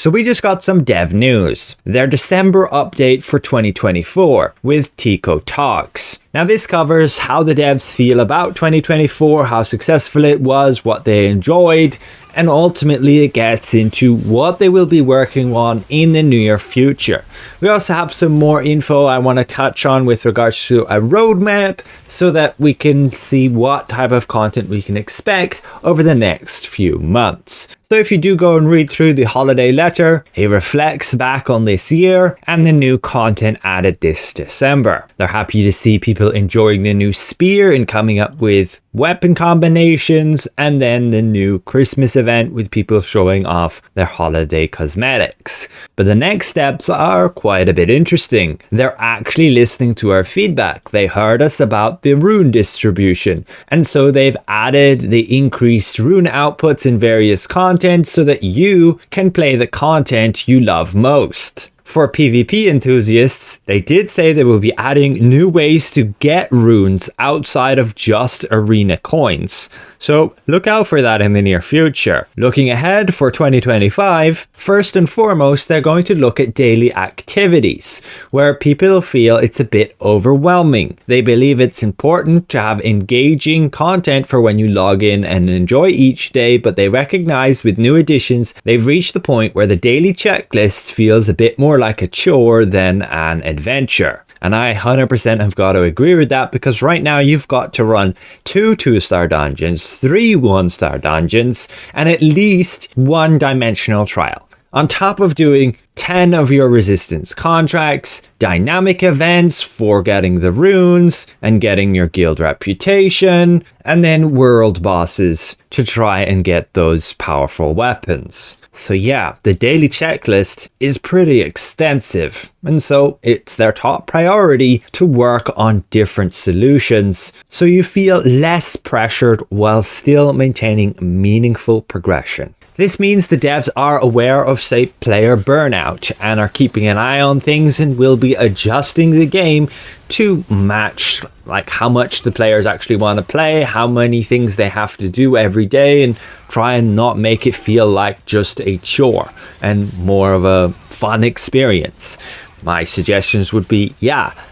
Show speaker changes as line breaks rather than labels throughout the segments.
So we just got some dev news. Their December update for 2024 with Tico Talks. Now this covers how the devs feel about 2024, how successful it was, what they enjoyed, and ultimately it gets into what they will be working on in the near future. We also have some more info I want to touch on with regards to a roadmap so that we can see what type of content we can expect over the next few months. So if you do go and read through the holiday letter, it reflects back on this year and the new content added this December. They're happy to see people enjoying the new spear and coming up with weapon combinations, and then the new Christmas event with people showing off their holiday cosmetics. But the next steps are quite a bit interesting. They're actually listening to our feedback. They heard us about the rune distribution, and so they've added the increased rune outputs in various content so that you can play the content you love most. For PvP enthusiasts, they did say they will be adding new ways to get runes outside of just arena coins. So look out for that in the near future. Looking ahead for 2025, first and foremost, they're going to look at daily activities, where people feel it's a bit overwhelming. They believe it's important to have engaging content for when you log in and enjoy each day, but they recognize with new additions, they've reached the point where the daily checklist feels a bit more like a chore than an adventure. And I 100% have got to agree with that, because right now you've got to run 2 2-star dungeons, 3 1-star dungeons, and at least 1 dimensional trial. On top of doing 10 of your resistance contracts, dynamic events for getting the runes and getting your guild reputation, and then world bosses to try and get those powerful weapons. So yeah, the daily checklist is pretty extensive, and so it's their top priority to work on different solutions so you feel less pressured while still maintaining meaningful progression. This means the devs are aware of, say, player burnout and are keeping an eye on things and will be adjusting the game to match like how much the players actually want to play, how many things they have to do every day, and try and not make it feel like just a chore and more of a fun experience. My suggestions would be,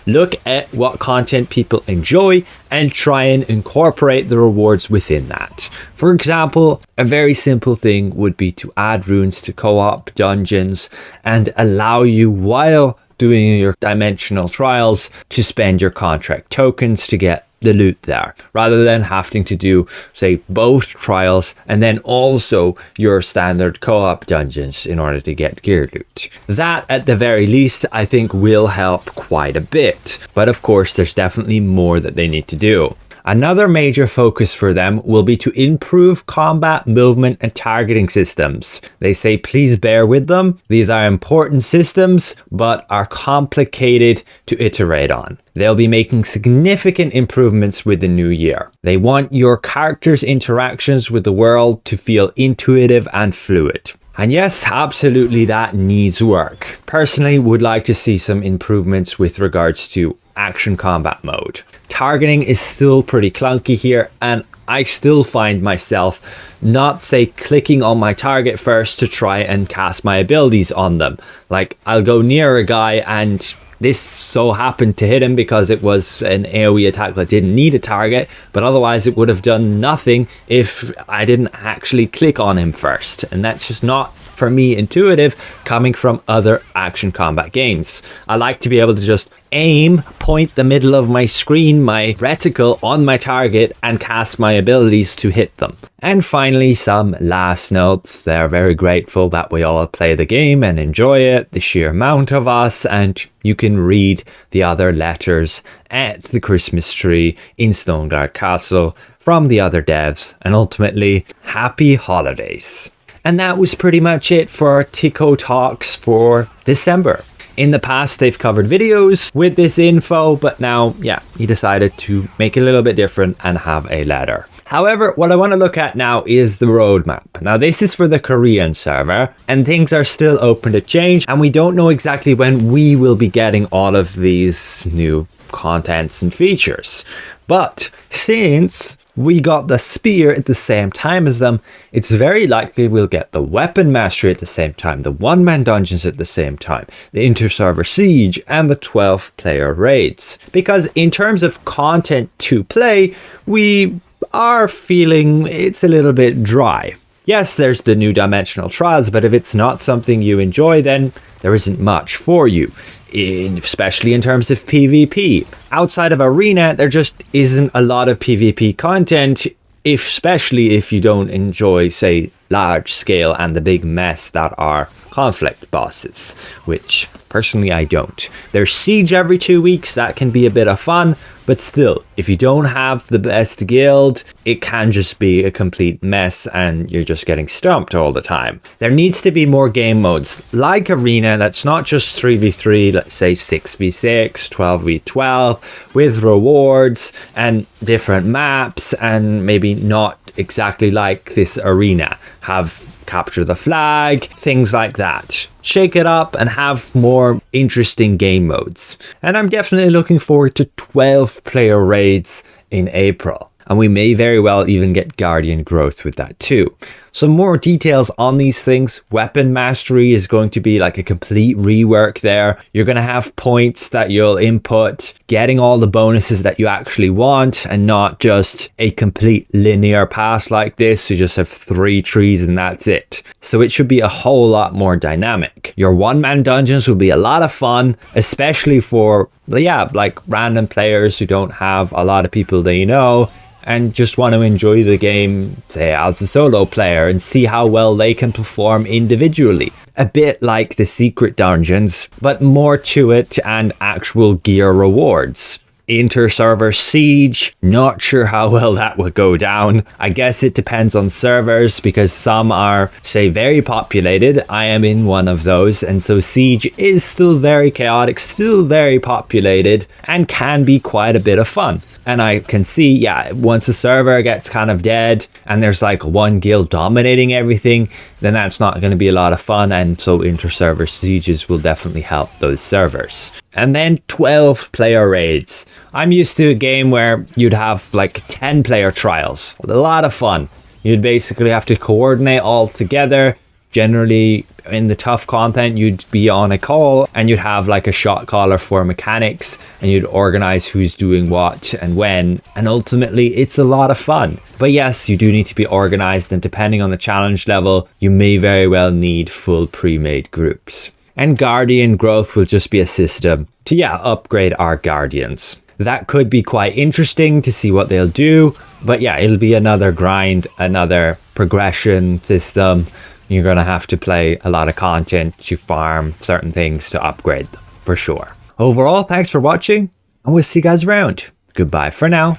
look at what content people enjoy and try and incorporate the rewards within that. For example, a very simple thing would be to add runes to co-op dungeons and allow you, while doing your dimensional trials, to spend your contract tokens to get the loot there, rather than having to do, say, both trials and then also your standard co-op dungeons in order to get gear loot. That, at the very least, I think will help quite a bit. But of course, there's definitely more that they need to do. Another major focus for them will be to improve combat, movement, and targeting systems. They say please bear with them. These are important systems, but are complicated to iterate on. They'll be making significant improvements with the new year. They want your character's interactions with the world to feel intuitive and fluid. And yes, absolutely, that needs work. Personally, would like to see some improvements with regards to action combat mode. Targeting is still pretty clunky here, and I still find myself not, say, clicking on my target first to try and cast my abilities on them. Like, I'll go near a guy and this so happened to hit him because it was an AoE attack that didn't need a target, but otherwise it would have done nothing if I didn't actually click on him first. And that's just not, for me, intuitive coming from other action combat games. I like to be able to just aim, point the middle of my screen, my reticle, on my target and cast my abilities to hit them. And finally, some last notes. They're very grateful that we all play the game and enjoy it, the sheer amount of us, and you can read the other letters at the Christmas tree in Stoneguard Castle from the other devs, and ultimately, happy holidays. And that was pretty much it for Tico Talks for December. In the past, they've covered videos with this info, but now, he decided to make it a little bit different and have a letter. However, what I want to look at now is the roadmap. Now, this is for the Korean server, and things are still open to change, and we don't know exactly when we will be getting all of these new contents and features. But since we got the spear at the same time as them, it's very likely we'll get the weapon mastery at the same time, the one-man dungeons at the same time, the inter-server siege, and the 12-player raids. Because in terms of content to play, we are feeling it's a little bit dry. Yes, there's the new dimensional trials, but if it's not something you enjoy, then there isn't much for you. Especially in terms of PvP. Outside of Arena, there just isn't a lot of PvP content, especially if you don't enjoy, say, large scale and the big mess that are conflict bosses, which personally I don't. There's Siege every 2 weeks, that can be a bit of fun, but still, if you don't have the best guild, it can just be a complete mess and you're just getting stumped all the time. There needs to be more game modes, like Arena, that's not just 3v3, let's say 6v6, 12v12, with rewards and different maps, and maybe not exactly like this Arena. Have capture the flag, things like that. Shake it up and have more interesting game modes. And I'm definitely looking forward to 12-player raids in April. And we may very well even get Guardian growth with that too. Some more details on these things. Weapon mastery is going to be like a complete rework there. You're going to have points that you'll input, getting all the bonuses that you actually want, and not just a complete linear path like this. You just have 3 trees and that's it. So it should be a whole lot more dynamic. Your one-man dungeons will be a lot of fun, especially for, like random players who don't have a lot of people they know and just want to enjoy the game, say, as a solo player and see how well they can perform individually. A bit like the secret dungeons, but more to it and actual gear rewards. Inter-server siege, not sure how well that would go down. I guess it depends on servers because some are, say, very populated. I am in one of those, and so siege is still very chaotic, still very populated, and can be quite a bit of fun. And I can see, once a server gets kind of dead and there's like one guild dominating everything, then that's not going to be a lot of fun. And so inter-server sieges will definitely help those servers. And then 12-player raids. I'm used to a game where you'd have like 10-player trials. A lot of fun. You'd basically have to coordinate all together. Generally, in the tough content, you'd be on a call and you'd have like a shot caller for mechanics and you'd organize who's doing what and when. And ultimately, it's a lot of fun. But yes, you do need to be organized, and depending on the challenge level, you may very well need full pre-made groups. And Guardian growth will just be a system to, upgrade our Guardians. That could be quite interesting to see what they'll do. But it'll be another grind, another progression system. You're going to have to play a lot of content to farm certain things to upgrade them, for sure. Overall, thanks for watching, and we'll see you guys around. Goodbye for now.